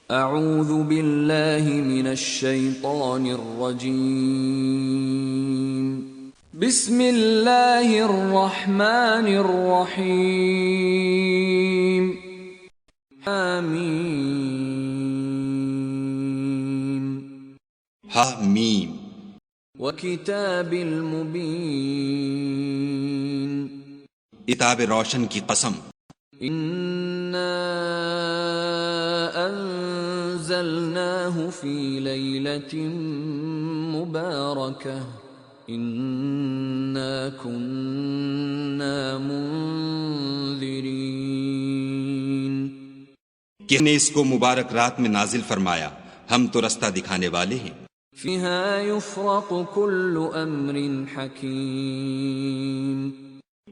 اعوذ باللہ من الشیطان الرجیم بسم اللہ الرحمن الرحیم آمین حامیم وکتاب المبین کتاب روشن کی قسم انا انزلناه فی لیلۃ مبارکہ انا كنا منذرین کہ نے اس کو مبارک رات میں نازل فرمایا، ہم تو رستہ دکھانے والے ہیں۔ فیہا یفرق کل امر حکیم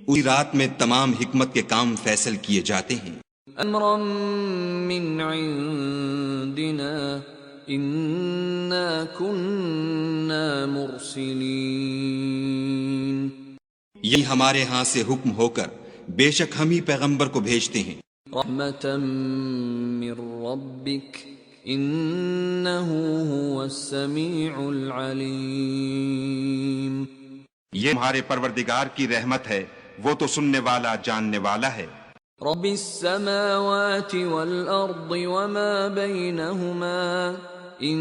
اسی رات میں تمام حکمت کے کام فیصل کیے جاتے ہیں۔ امرا من عندنا انا كنا مرسلین، یہ ہمارے ہاں سے حکم ہو کر بے شک ہم ہی پیغمبر کو بھیجتے ہیں۔ رحمتا من ربک انہ هو السمیع العلیم، یہ تمہارے پروردگار کی رحمت ہے، وہ تو سننے والا جاننے والا ہے۔ رب السماوات والارض وما بینہما ان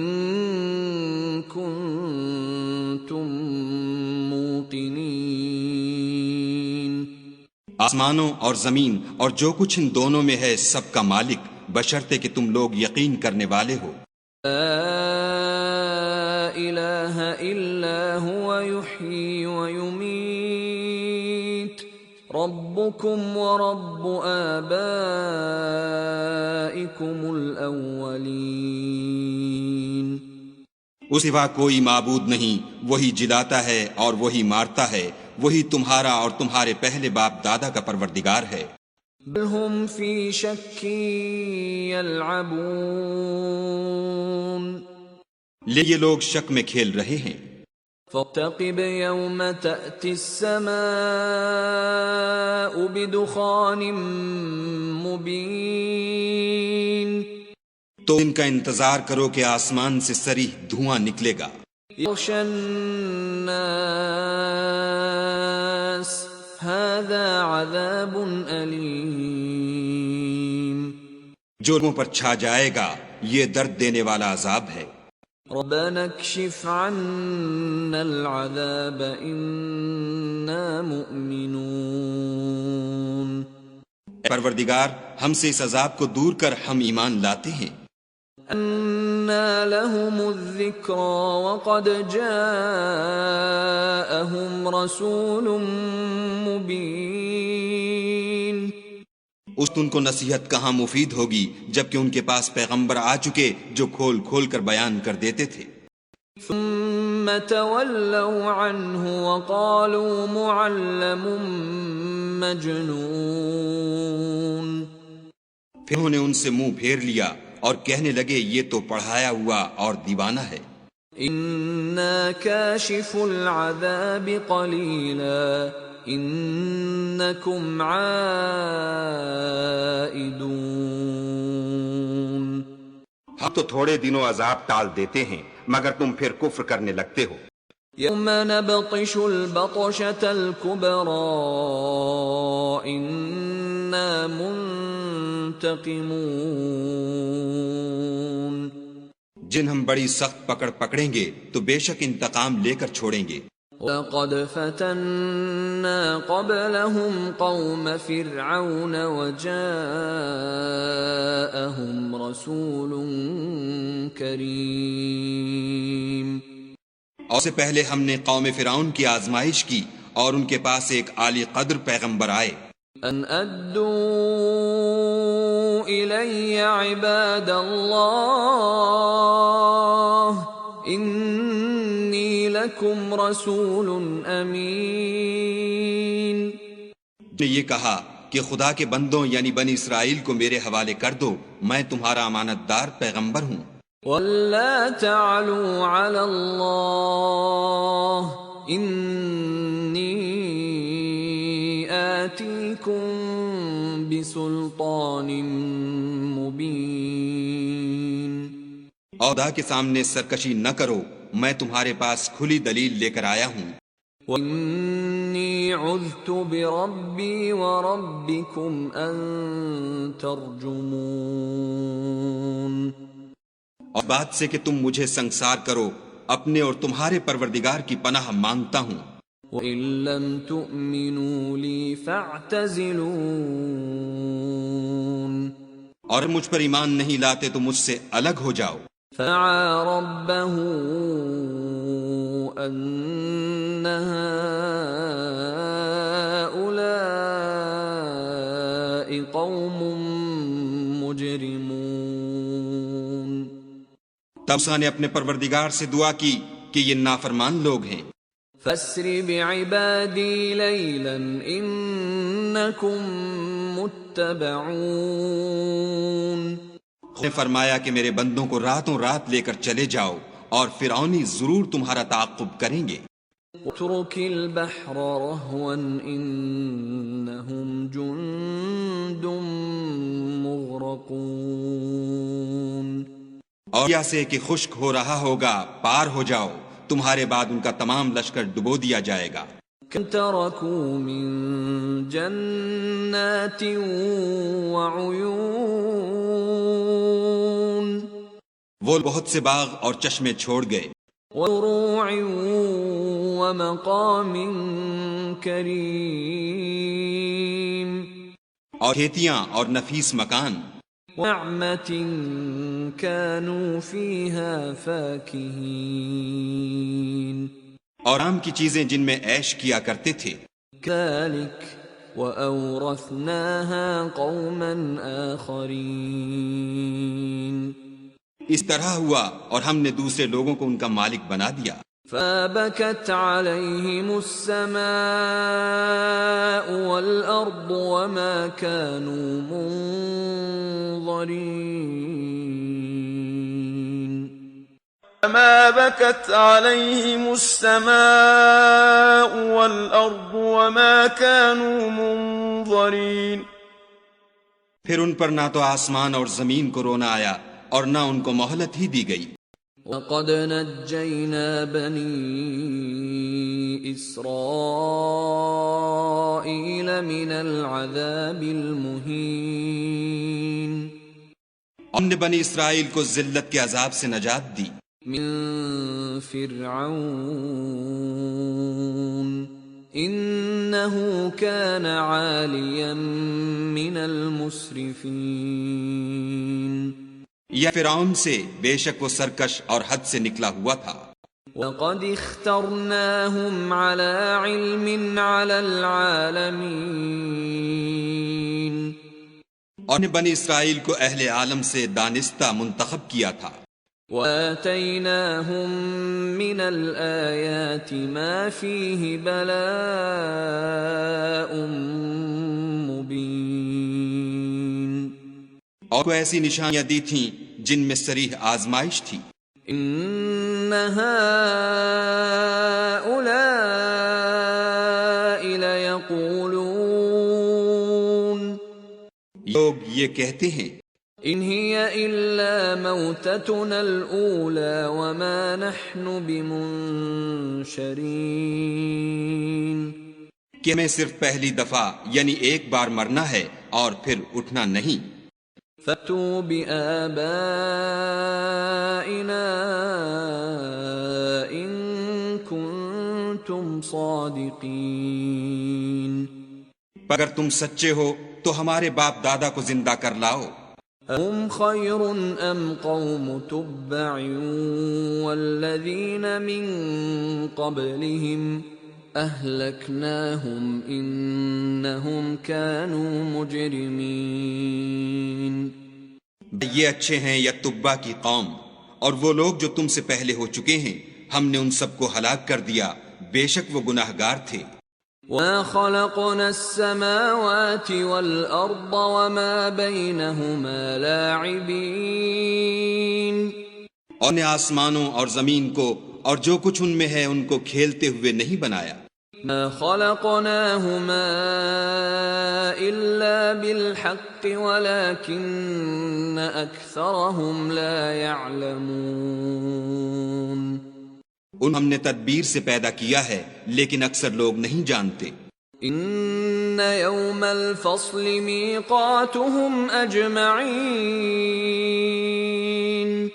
کنتم موقنین، آسمانوں اور زمین اور جو کچھ ان دونوں میں ہے سب کا مالک، بشرطے کہ تم لوگ یقین کرنے والے ہو۔ لا الہ الا هو یحیی ویمیت ربکم ورب آبائکم الاولین، اس سوا کوئی معبود نہیں، وہی جلاتا ہے اور وہی مارتا ہے، وہی تمہارا اور تمہارے پہلے باپ دادا کا پروردگار ہے۔ بل ہم فی شک یلعبون، یہ لوگ شک میں کھیل رہے ہیں۔ فارتقب یوم تأتی السماء بدخان مبین، تو ان کا انتظار کرو کہ آسمان سے صریح دھواں نکلے گا۔ یغشی الناس ھذا عذاب علیم، جو لوگوں پر چھا جائے گا یہ درد دینے والا عذاب ہے۔ ربنا اکشف عنا العذاب انا مؤمنون، اے پروردگار ہم سے اس عذاب کو دور کر، ہم ایمان لاتے ہیں۔ انا لهم الذکری وقد جاءهم رسول مبین، اس ان کو نصیحت کہاں مفید ہوگی جبکہ ان کے پاس پیغمبر آ چکے جو کھول کھول کر بیان کر دیتے تھے۔ ثم تولوا عنه وقالوا معلم مجنون، پھر انہوں نے ان سے منہ پھیر لیا اور کہنے لگے یہ تو پڑھایا ہوا اور دیوانہ ہے۔ انا کاشف العذاب قلیلا انکم عائدون، ہم تو تھوڑے دنوں عذاب ٹال دیتے ہیں مگر تم پھر کفر کرنے لگتے ہو۔ یوم نبطش البطشة الكبرى انا منتقمون، جن ہم بڑی سخت پکڑ پکڑیں گے تو بے شک انتقام لے کر چھوڑیں گے۔ لقد فتنا قبلهم قوم فرعون وجاءهم رسول کریم، اور سے پہلے ہم نے قوم فرعون کی آزمائش کی اور ان کے پاس ایک عالی قدر پیغمبر آئے۔ ان ادوا الی عباد اللہ انی لکم رسول امین، نے یہ کہا کہ خدا کے بندوں یعنی بنی اسرائیل کو میرے حوالے کر دو، میں تمہارا امانت دار پیغمبر ہوں۔ وَلَا تَعْلُوا عَلَى اللَّهِ إِنِّي آتِيكُمْ بِسُلْطَانٍ مُبِينٍ، بسلطان مبین، اور سے پہلے ہم نے قوم فرعون کی آزمائش کی اور ان کے پاس ایک عالی قدر پیغمبر آئے۔ ان ادوا الی عباد اللہ انی لکم رسول امین، نے یہ کہا کہ خدا کے بندوں یعنی بنی اسرائیل کو میرے حوالے کر دو، میں تمہارا امانت دار پیغمبر ہوں۔ وَلَا تَعْلُوا عَلَى اللَّهِ إِنِّي آتِيكُمْ بِسُلْطَانٍ مُبِينٍ، اور خدا کے سامنے سرکشی نہ کرو، میں تمہارے پاس کھلی دلیل لے کر آیا ہوں۔ وَإِنِّي عُذْتُ بِرَبِّي وَرَبِّكُمْ أَن تَرْجُمُونِ۔ اور بات سے کہ تم مجھے سنگسار کرو، اپنے اور تمہارے پروردگار کی پناہ مانگتا ہوں۔ وَإِن لَّمْ تُؤْمِنُوا لِي فَاعْتَزِلُونِ۔ اور مجھ پر ایمان نہیں لاتے تو مجھ سے الگ ہو جاؤ۔ فَدَعَا رَبَّهُ أَنَّ هَٰؤُلَاءِ قَوْمٌ مُجْرِمُونَ۔ تب موسیٰ نے اپنے پروردگار سے دعا کی کہ یہ نافرمان لوگ ہیں۔ فَاسْرِ بِعِبَادِي لَيْلًا إِنَّكُمْ مُتَّبَعُونَ۔ نے فرمایا کہ میرے بندوں کو راتوں رات لے کر چلے جاؤ، اور فرعونی ضرور تمہارا تعاقب کریں گے۔ وَاتْرُكِ الْبَحْرَ رَهْوًا إِنَّهُمْ جُندٌ مُغْرَقُونَ۔ اور ایسے کہ خشک ہو رہا ہوگا پار ہو جاؤ، تمہارے بعد ان کا تمام لشکر ڈبو دیا جائے گا۔ كَمْ تَرَكُوا مِن جَنَّاتٍ وَعُيُونٍ۔ وہ بہت سے باغ اور چشمے چھوڑ گئے، وَزُرُوعٍ وَمَقَامٍ كَرِيمٍ۔ اور کھیتیاں اور نفیس مکان، وَنَعْمَةٍ كَانُوا فِيهَا فَاكِهِينَ۔ اور آم کی چیزیں جن میں عیش کیا کرتے تھے۔ كَذَلِكَ وَأَوْرَثْنَاهَا قَوْمًا آخَرِينَ۔ اس طرح ہوا اور ہم نے دوسرے لوگوں کو ان کا مالک بنا دیا۔ فَبَكَتْ عَلَيْهِمُ السَّمَاءُ وَالْأَرْضُ وَمَا كَانُوا مُنظَرِينَ۔ فما بكت عليهم السماء والأرض وما كانوا منظرين۔ پھر ان پر نہ تو آسمان اور زمین کو رونا آیا اور نہ ان کو مہلت ہی دی گئی۔ وَقَدْ نَجَّيْنَا بَنِي إِسْرَائِيلَ مِنَ الْعَذَابِ الْمُهِينِ۔ ہم نے بنی اسرائیل کو ذلت کے عذاب سے نجات دی، من فرعون إنه كان عاليا من المسرفين۔ یا فرعون سے، بے شک وہ سرکش اور حد سے نکلا ہوا تھا۔ وَقَدِ اخْتَرْنَاهُمْ عَلَى عِلْمٍ عَلَى الْعَالَمِينَ۔ اور نے بنی اسرائیل کو اہل عالم سے دانستہ منتخب کیا تھا۔ وَآتَيْنَاهُمْ مِنَ الْآيَاتِ مَا فِيهِ بَلَاءٌ مُبِينٌ۔ اور کو ایسی نشانیاں دی تھیں جن میں صریح آزمائش تھی۔ إِنَّ هَٰؤُلَاءِ لَيَقُولُونَ۔ لوگ یہ کہتے ہیں، إِنْ هِيَ إِلَّا مَوْتَتُنَا الْأُولَىٰ وَمَا نَحْنُ بِمُنشَرِينَ۔ کہ ہمیں صرف پہلی دفعہ یعنی ایک بار مرنا ہے اور پھر اٹھنا نہیں۔ فَأْتُوا بِآبَائِنَا إِن كُنتُمْ صَادِقِينَ۔ اگر تم سچے ہو تو ہمارے باپ دادا کو زندہ کر لاؤ۔ هم خير أم قوم تبع والذين من قبلهم أهلكناهم إنهم كانوا مجرمين۔ یہ اچھے ہیں یا تبا کی قوم، اور وہ لوگ جو تم سے پہلے ہو چکے ہیں، ہم نے ان سب کو ہلاک کر دیا، بے شک وہ گناہگار تھے۔ وَمَا خَلَقْنَا السَّمَاوَاتِ وَالْأَرْضَ وَمَا بَيْنَهُمَا لَاعِبِينَ۔ اور نے آسمانوں اور زمین کو اور جو کچھ ان میں ہے ان کو کھیلتے ہوئے نہیں بنایا۔ ما خلقناهما إلا بالحق ولكن أكثرهم لا يعلمون. ہم نے تدبیر سے پیدا کیا ہے لیکن اکثر لوگ نہیں جانتے. إن يوم الفصل ميقاتهم أجمعين.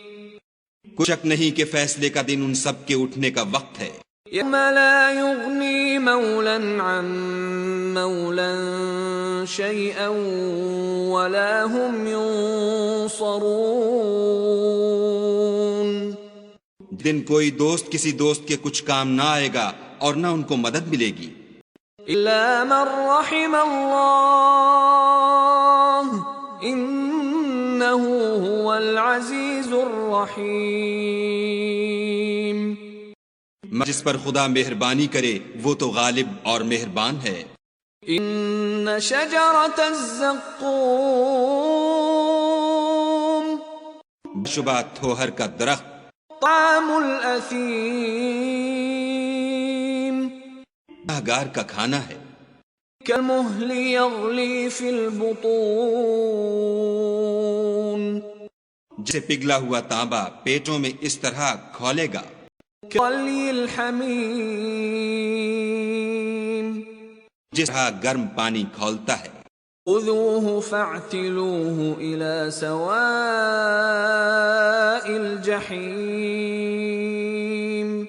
کچھ شک نہیں کہ فیصلے کا دن ان سب کے اٹھنے کا وقت ہے. يوم لا يغني مولا عن مولا شيئا ولا هم ينصرون. دن کوئی دوست کسی دوست کے کچھ کام نہ آئے گا اور نہ ان کو مدد ملے گی. إلا من رحم الله إنه هو العزيز الرحيم. جس پر خدا مہربانی کرے وہ تو غالب اور مہربان ہے. إن شجرة الزقوم شبہ تھوہر کا درخت طعام الأثيم گنہگار کا کھانا ہے. كالمهل يغلي في البطون جسے پگھلا ہوا تانبا پیٹوں میں اس طرح کھولے گا. كغلي الحميم جس طرح گرم پانی کھولتا ہے. خذوه فاعتلوه إلى سواء الجحيم.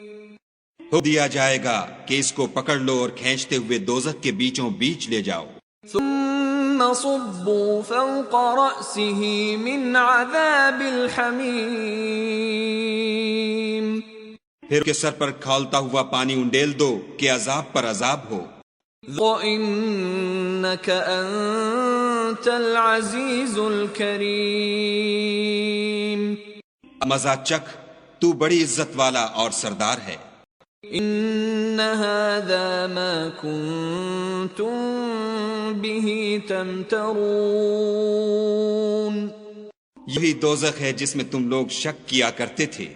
ہو دیا جائے گا کہ اس کو پکڑ لو اور کھینچتے ہوئے دوزخ کے بیچوں بیچ لے جاؤ. ثم صبوا فوق رأسه من عذاب الحميم. پھر کے سر پر کھولتا ہوا پانی انڈیل دو کہ عذاب پر عذاب ہو. ذُقْ إِنَّكَ أَنْتَ الْعَزِيزُ الْكَرِيمُ. مزہ چکھ تو بڑی عزت والا اور سردار ہے. إِنَّ هَذَا مَا كُنْتُمْ بِهِ تَمْتَرُونَ. یہی دوزخ ہے جس میں تم لوگ شک کیا کرتے تھے.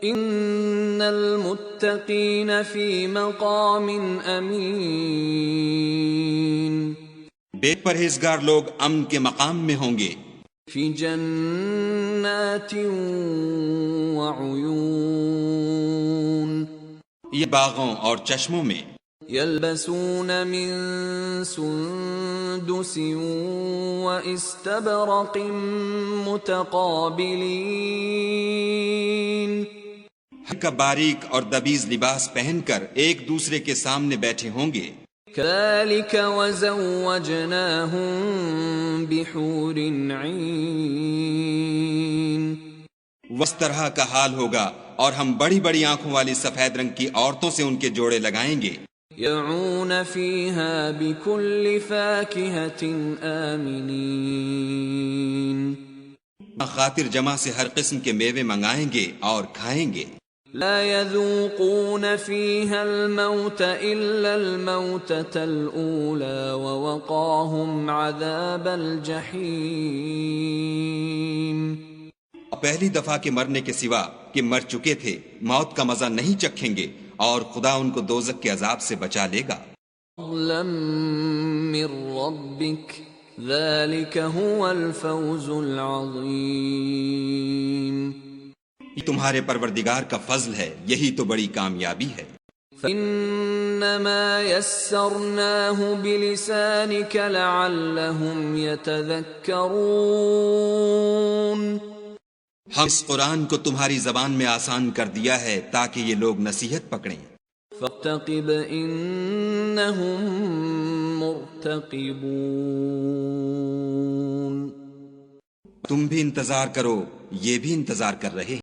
إِنَّ الْمُتَّقِينَ فِي مَقَامٍ أَمِينٍ. بے پرہیزگار لوگ امن کے مقام میں ہوں گے. فِي جَنَّاتٍ وَعُيُونٍ. یہ باغوں اور چشموں میں. يَلْبَسُونَ مِن سُندُسٍ وَإِسْتَبْرَقٍ مُتَقَابِلِينَ. کا باریک اور دبیز لباس پہن کر ایک دوسرے کے سامنے بیٹھے ہوں گے. كَذَلِكَ وَزَوَّجْنَاهُم بِحُورٍ عِينٍ. اس طرح کا حال ہوگا اور ہم بڑی بڑی آنکھوں والی سفید رنگ کی عورتوں سے ان کے جوڑے لگائیں گے. يَدْعُونَ فِيهَا بِكُلِّ فَاكِهَةٍ آمِنِينَ. خاطر جمع سے ہر قسم کے میوے منگائیں گے اور کھائیں گے. لا يذوقون فيها الموت إلا الموتة الأولى ووقاهم عذاب الجحيم. پہلی دفعہ کے مرنے کے سوا کہ مر چکے تھے موت کا مزہ نہیں چکھیں گے اور خدا ان کو دوزخ کے عذاب سے بچا لے گا. فضلا من ربك ذلك هو الفوز العظيم. تمہارے پروردگار کا فضل ہے یہی تو بڑی کامیابی ہے. فإنما يسرناه بلسانك لعلهم يتذكرون. ہم اس قرآن کو تمہاری زبان میں آسان کر دیا ہے تاکہ یہ لوگ نصیحت پکڑیں. فارتقب إنهم مرتقبون. تم بھی انتظار کرو یہ بھی انتظار کر رہے ہیں.